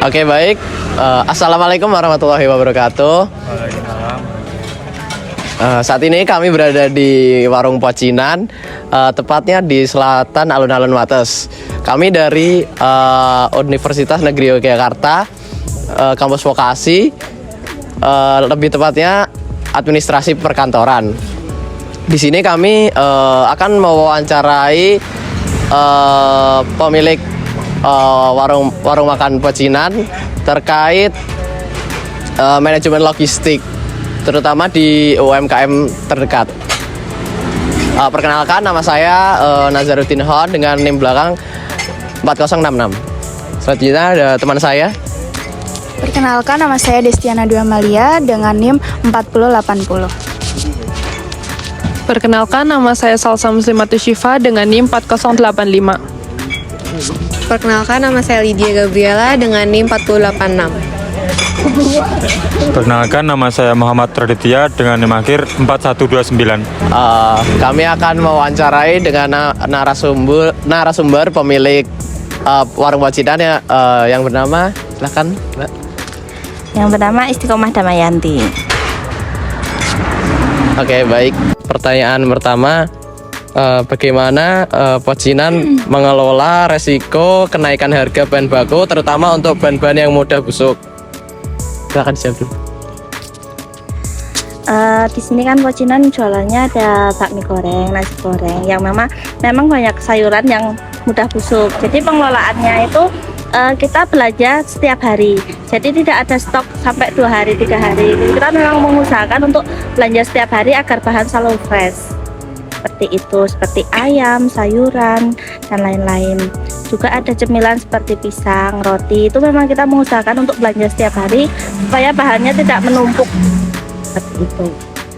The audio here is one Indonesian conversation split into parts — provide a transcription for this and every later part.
Oke, baik. Assalamualaikum warahmatullahi wabarakatuh. Waalaikumsalam. Saat ini kami berada di warung Pocinan, tepatnya di selatan alun-alun Wates. Kami dari Universitas Negeri Yogyakarta, kampus vokasi, lebih tepatnya administrasi perkantoran. Di sini kami akan mewawancarai pemilik warung makan Pocinan terkait manajemen logistik, terutama di UMKM terdekat. Perkenalkan, nama saya Nazaruddin Hon dengan NIM belakang 4066. Selanjutnya ada teman saya. Perkenalkan, nama saya Destiana Dwi Amalia dengan NIM 4080. Perkenalkan, nama saya Salsa Muslimatus Syifa dengan NIM 4085. Perkenalkan, nama saya Lydia Gabriela dengan NIM 4086. Perkenalkan, nama saya Muhammad Raditya dengan NIM akhir 4129. Kami akan mewawancarai dengan narasumber pemilik warung Pocinan yang bernama, silakan Mbak. Yang bernama Istiqomah Damayanti. Oke, baik. Pertanyaan pertama, bagaimana Pocinan mengelola resiko kenaikan harga bahan baku, terutama untuk bahan-bahan yang mudah busuk? Silakan dijawab dulu. Di sini kan Pocinan jualannya ada bakmi goreng, nasi goreng, yang memang banyak sayuran yang mudah busuk. Jadi pengelolaannya itu kita belanja setiap hari. Jadi tidak ada stok sampai 2 hari, 3 hari. Kita memang mengusahakan untuk belanja setiap hari agar bahan selalu fresh. Seperti itu, seperti ayam, sayuran, dan lain-lain. Juga ada cemilan seperti pisang, roti. Itu memang kita mengusahakan untuk belanja setiap hari supaya bahannya tidak menumpuk. Seperti itu.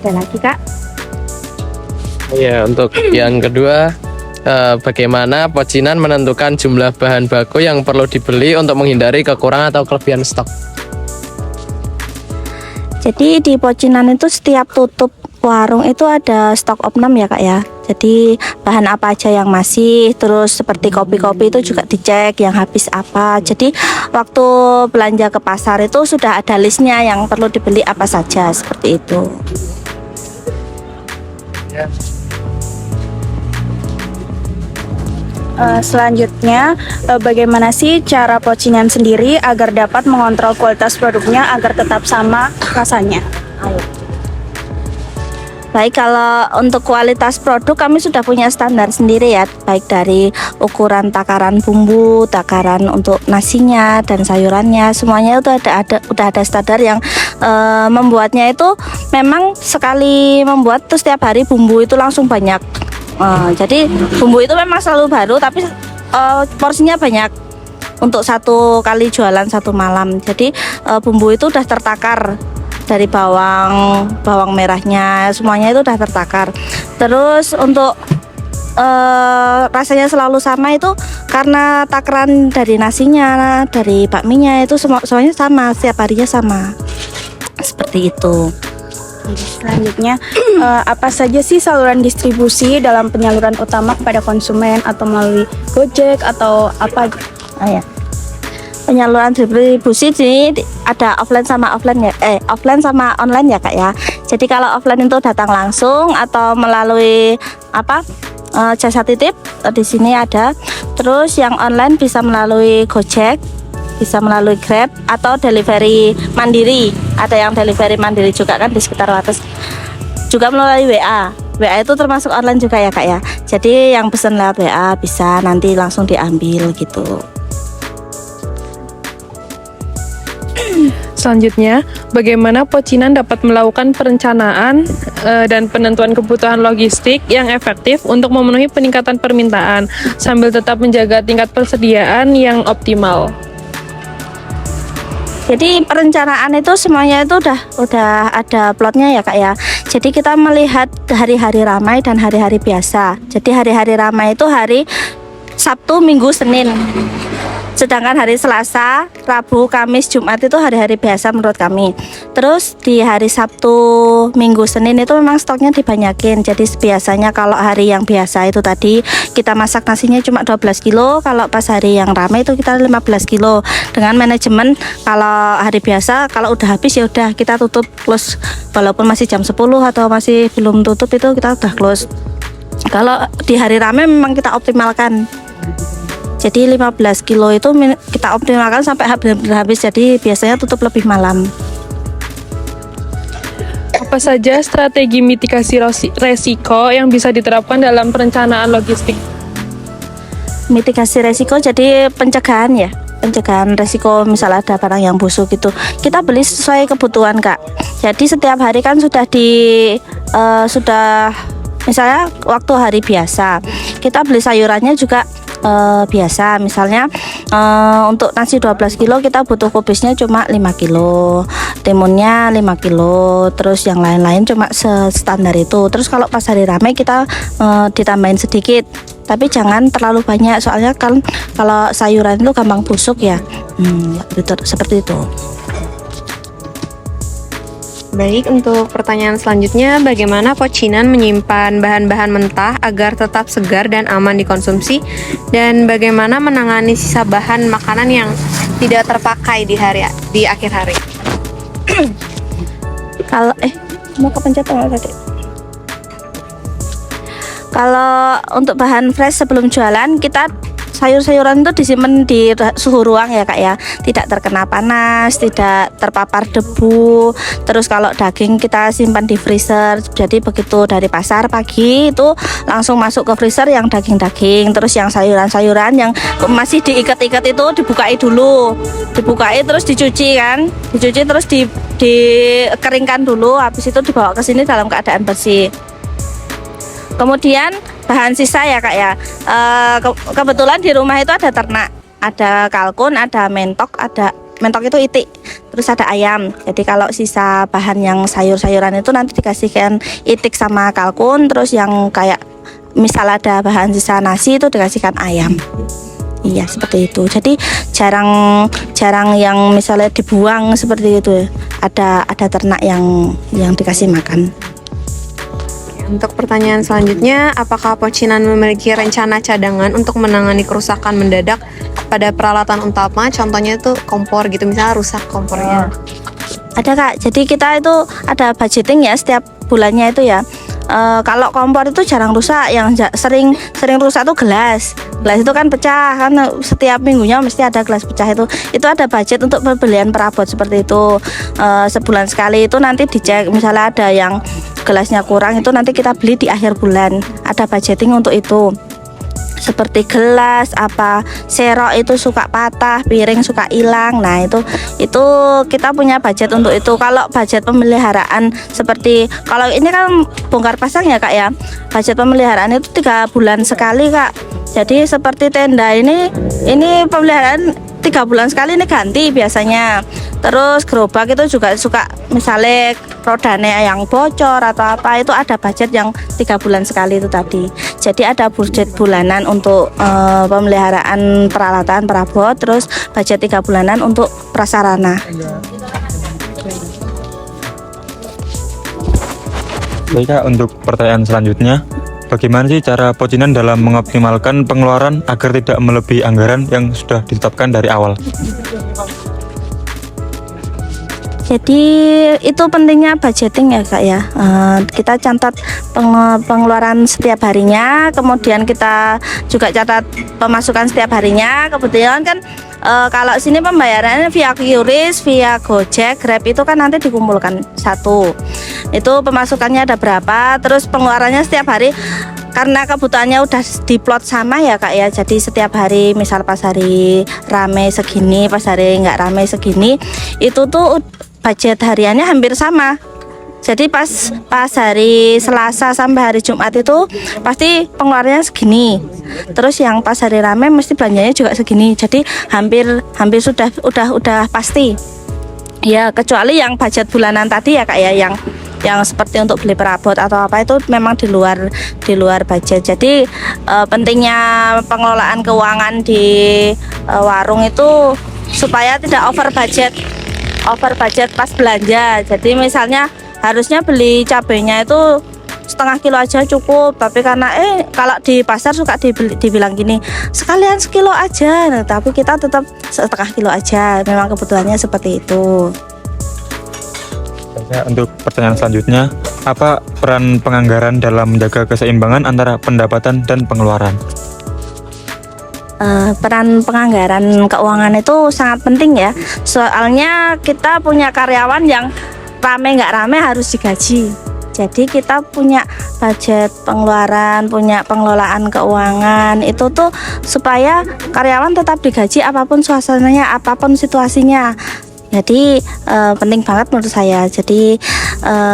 Ada lagi, Kak? Ya, untuk yang kedua, bagaimana Pocinan menentukan jumlah bahan baku yang perlu dibeli untuk menghindari kekurangan atau kelebihan stok? Jadi di Pocinan itu setiap tutup warung itu ada stok opnam ya Kak ya. Jadi bahan apa aja yang masih, terus seperti kopi-kopi itu juga dicek yang habis apa. Jadi waktu belanja ke pasar itu sudah ada listnya yang perlu dibeli apa saja, seperti itu. Selanjutnya, bagaimana sih cara Pocinan sendiri agar dapat mengontrol kualitas produknya agar tetap sama rasanya? Ayo. Baik, kalau untuk kualitas produk kami sudah punya standar sendiri ya, baik dari ukuran takaran bumbu, takaran untuk nasinya dan sayurannya, semuanya itu udah ada standar yang membuatnya itu memang sekali membuat tuh setiap hari bumbu itu langsung banyak. Jadi bumbu itu memang selalu baru, tapi porsinya banyak untuk satu kali jualan satu malam. Jadi bumbu itu udah tertakar dari bawang merahnya, semuanya itu udah tertakar. Terus untuk rasanya selalu sama itu karena takaran dari nasinya, dari bakminya itu semuanya sama, setiap harinya sama. Seperti itu. Selanjutnya, apa saja sih saluran distribusi dalam penyaluran utama kepada konsumen, atau melalui Gojek atau apa? Ya. Penyaluran distribusi ini ada offline sama online ya Kak ya. Jadi kalau offline itu datang langsung atau melalui jasa titip, di sini ada. Terus yang online bisa melalui Gojek, bisa melalui Grab atau delivery mandiri. Ada yang delivery mandiri juga kan di sekitar Wates. Juga melalui WA. WA itu termasuk online juga ya Kak ya. Jadi yang pesan lewat WA bisa nanti langsung diambil gitu. Selanjutnya, bagaimana Pocinan dapat melakukan perencanaan dan penentuan kebutuhan logistik yang efektif untuk memenuhi peningkatan permintaan sambil tetap menjaga tingkat persediaan yang optimal? Jadi perencanaan itu semuanya itu udah ada plotnya ya Kak ya. Jadi kita melihat hari-hari ramai dan hari-hari biasa. Jadi hari-hari ramai itu hari Sabtu, Minggu, Senin. Sedangkan hari Selasa, Rabu, Kamis, Jumat itu hari-hari biasa menurut kami. Terus di hari Sabtu, Minggu, Senin itu memang stoknya dibanyakin. Jadi biasanya kalau hari yang biasa itu tadi kita masak nasinya cuma 12 kilo, kalau pas hari yang ramai itu kita 15 kilo. Dengan manajemen kalau hari biasa kalau udah habis ya udah kita tutup close, walaupun masih jam 10 atau masih belum tutup itu kita udah close. Kalau di hari ramai memang kita optimalkan. Jadi 15 kilo itu kita optimalkan sampai habis, jadi biasanya tutup lebih malam. Apa saja strategi mitigasi resiko yang bisa diterapkan dalam perencanaan logistik? Mitigasi resiko jadi pencegahan ya, pencegahan resiko misal ada barang yang busuk itu kita beli sesuai kebutuhan Kak. Jadi setiap hari kan sudah misalnya waktu hari biasa kita beli sayurannya juga biasa, misalnya untuk nasi 12 kilo kita butuh kubisnya cuma 5 kilo, timunnya 5 kilo, terus yang lain-lain cuma standar itu. Terus kalau pas hari ramai kita ditambahin sedikit, tapi jangan terlalu banyak soalnya kan kalau sayuran itu gampang busuk ya. Seperti itu. Baik, untuk pertanyaan selanjutnya, bagaimana Pocinan menyimpan bahan-bahan mentah agar tetap segar dan aman dikonsumsi? Dan bagaimana menangani sisa bahan makanan yang tidak terpakai di akhir hari? Kalau mau kepencet tadi. Kalau untuk bahan fresh sebelum jualan kita sayur-sayuran itu disimpan di suhu ruang ya Kak ya, tidak terkena panas, tidak terpapar debu. Terus kalau daging kita simpan di freezer, jadi begitu dari pasar pagi itu langsung masuk ke freezer yang daging-daging. Terus yang sayuran-sayuran yang masih diikat-ikat itu dibukai dulu, terus dicuci terus dikeringkan dulu, habis itu dibawa ke sini dalam keadaan bersih. Kemudian bahan sisa ya Kak ya, kebetulan di rumah itu ada ternak, ada kalkun, ada mentok itu itik, terus ada ayam. Jadi kalau sisa bahan yang sayur-sayuran itu nanti dikasihkan itik sama kalkun, terus yang kayak misal ada bahan sisa nasi itu dikasihkan ayam. Iya seperti itu. Jadi jarang yang misalnya dibuang seperti itu. Ada ternak yang dikasih makan. Untuk pertanyaan selanjutnya, apakah Pocinan memiliki rencana cadangan untuk menangani kerusakan mendadak pada peralatan utama? Contohnya itu kompor gitu, misalnya rusak kompornya. Ada Kak, jadi kita itu ada budgeting ya setiap bulannya itu ya. Kalau kompor itu jarang rusak, yang sering rusak itu gelas itu kan pecah kan, setiap minggunya mesti ada gelas pecah itu ada budget untuk pembelian perabot seperti itu. Sebulan sekali itu nanti dicek, misalnya ada yang gelasnya kurang itu nanti kita beli di akhir bulan, ada budgeting untuk itu. Seperti gelas, serok itu suka patah, piring suka hilang. Nah itu kita punya budget untuk itu. Kalau budget pemeliharaan seperti kalau ini kan bongkar pasang ya Kak ya, budget pemeliharaan itu 3 bulan sekali Kak. Jadi seperti tenda ini pemeliharaan 3 bulan sekali ini ganti biasanya. Terus gerobak itu juga suka misalnya rodanya yang bocor atau apa, itu ada budget yang 3 bulan sekali itu tadi. Jadi ada budget bulanan untuk pemeliharaan peralatan perabot, terus budget 3 bulanan untuk prasarana. Baik Kak, untuk pertanyaan selanjutnya, bagaimana sih cara Pocinan dalam mengoptimalkan pengeluaran agar tidak melebihi anggaran yang sudah ditetapkan dari awal? Jadi itu pentingnya budgeting ya Kak ya. Kita catat pengeluaran setiap harinya, kemudian kita juga catat pemasukan setiap harinya. Kebetulan kan kalau sini pembayarannya via QRIS, via Gojek, Grab itu kan nanti dikumpulkan satu. Itu pemasukannya ada berapa, terus pengeluarannya setiap hari. Karena kebutuhannya udah diplot sama ya Kak ya, jadi setiap hari misal pas hari rame segini, pas hari nggak rame segini, itu tuh budget hariannya hampir sama. Jadi pas hari Selasa sampai hari Jumat itu pasti pengeluarannya segini. Terus yang pas hari rame mesti belanjanya juga segini. Jadi hampir sudah pasti. Ya kecuali yang budget bulanan tadi ya Kak ya, yang yang seperti untuk beli perabot atau apa itu memang di luar budget. Jadi pentingnya pengelolaan keuangan di warung itu supaya tidak over budget pas belanja. Jadi misalnya harusnya beli cabenya itu setengah kilo aja cukup, tapi karena kalau di pasar suka dibilang gini, sekalian sekilo aja, nah, tapi kita tetap setengah kilo aja, memang kebutuhannya seperti itu. Untuk pertanyaan selanjutnya, apa peran penganggaran dalam menjaga keseimbangan antara pendapatan dan pengeluaran? Peran penganggaran keuangan itu sangat penting ya, soalnya kita punya karyawan yang rame nggak rame harus digaji. Jadi kita punya budget pengeluaran, punya pengelolaan keuangan itu tuh supaya karyawan tetap digaji apapun suasananya, apapun situasinya. Jadi penting banget menurut saya. Jadi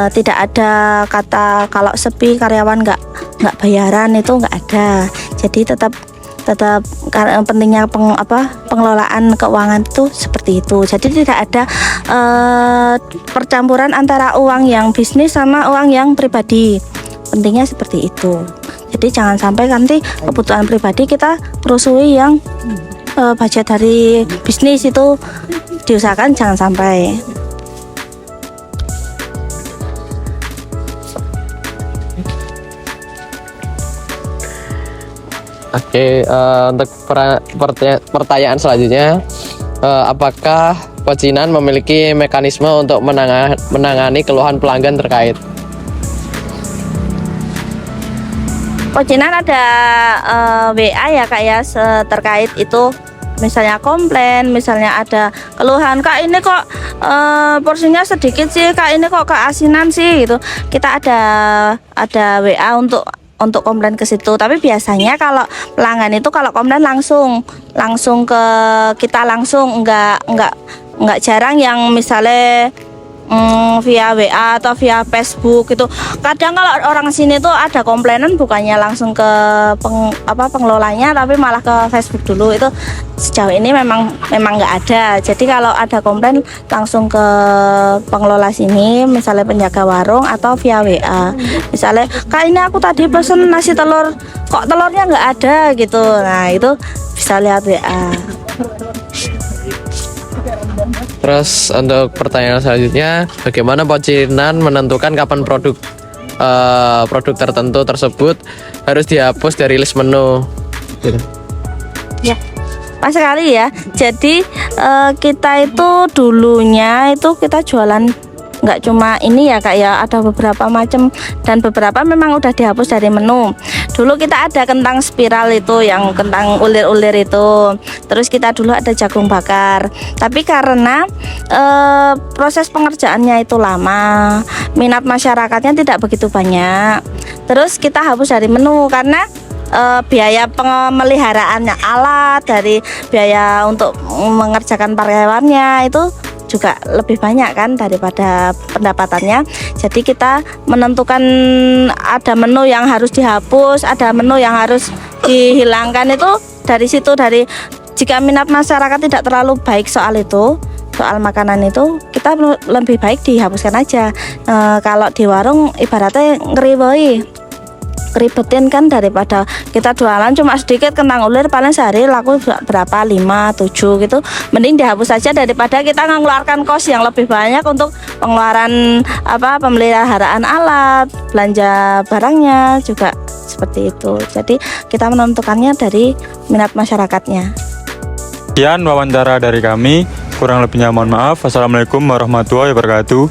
tidak ada kata kalau sepi karyawan nggak bayaran, itu nggak ada. Jadi tetap pentingnya pengelolaan keuangan itu seperti itu. Jadi tidak ada percampuran antara uang yang bisnis sama uang yang pribadi. Pentingnya seperti itu. Jadi jangan sampai nanti kebutuhan pribadi kita rusui yang budget dari bisnis, itu diusahakan jangan sampai. Oke, untuk pertanyaan selanjutnya, apakah Pecinan memiliki mekanisme untuk menangani keluhan pelanggan terkait? Pecinan ada WA ya Kak ya, terkait itu, misalnya komplain, misalnya ada keluhan, Kak ini kok porsinya sedikit sih, Kak ini kok keasinan sih gitu. Kita ada WA untuk komplain ke situ. Tapi biasanya kalau pelanggan itu kalau komplain langsung ke kita langsung, nggak jarang yang misalnya via WA atau via Facebook gitu. Kadang kalau orang sini tuh ada komplainan bukannya langsung ke pengelolanya, tapi malah ke Facebook dulu. Itu sejauh ini memang nggak ada. Jadi kalau ada komplain langsung ke pengelola sini, misalnya penjaga warung atau via WA. Misalnya, Kak ini aku tadi pesen nasi telur, kok telurnya nggak ada gitu. Nah itu bisa lihat WA. Terus untuk pertanyaan selanjutnya, bagaimana Pecinan menentukan kapan produk tertentu tersebut harus dihapus dari list menu? Ya, pas sekali ya. Jadi kita itu dulunya itu kita jualan nggak cuma ini ya Kak ya, ada beberapa macam dan beberapa memang udah dihapus dari menu. Dulu kita ada kentang spiral itu, yang kentang ulir-ulir itu. Terus kita dulu ada jagung bakar. Tapi karena proses pengerjaannya itu lama, minat masyarakatnya tidak begitu banyak. Terus kita hapus dari menu karena biaya pemeliharaannya alat, dari biaya untuk mengerjakan karyawannya itu juga lebih banyak kan daripada pendapatannya. Jadi kita menentukan ada menu yang harus dihapus, ada menu yang harus dihilangkan, itu dari situ. Dari jika minat masyarakat tidak terlalu baik soal makanan itu, kita lebih baik dihapuskan aja. Kalau di warung ibaratnya ngeribetin kan, daripada kita jualan cuma sedikit kentang ulir, paling sehari laku berapa, 5, 7 gitu, mending dihapus saja daripada kita mengeluarkan kos yang lebih banyak untuk pengeluaran pemeliharaan alat, belanja barangnya juga seperti itu. Jadi kita menentukannya dari minat masyarakatnya. Sekian wawancara dari kami, kurang lebihnya mohon maaf. Wassalamualaikum warahmatullahi wabarakatuh.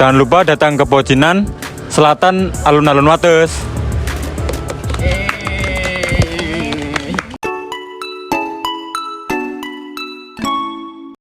Jangan lupa datang ke Pecinan Selatan, alun-alun Wates.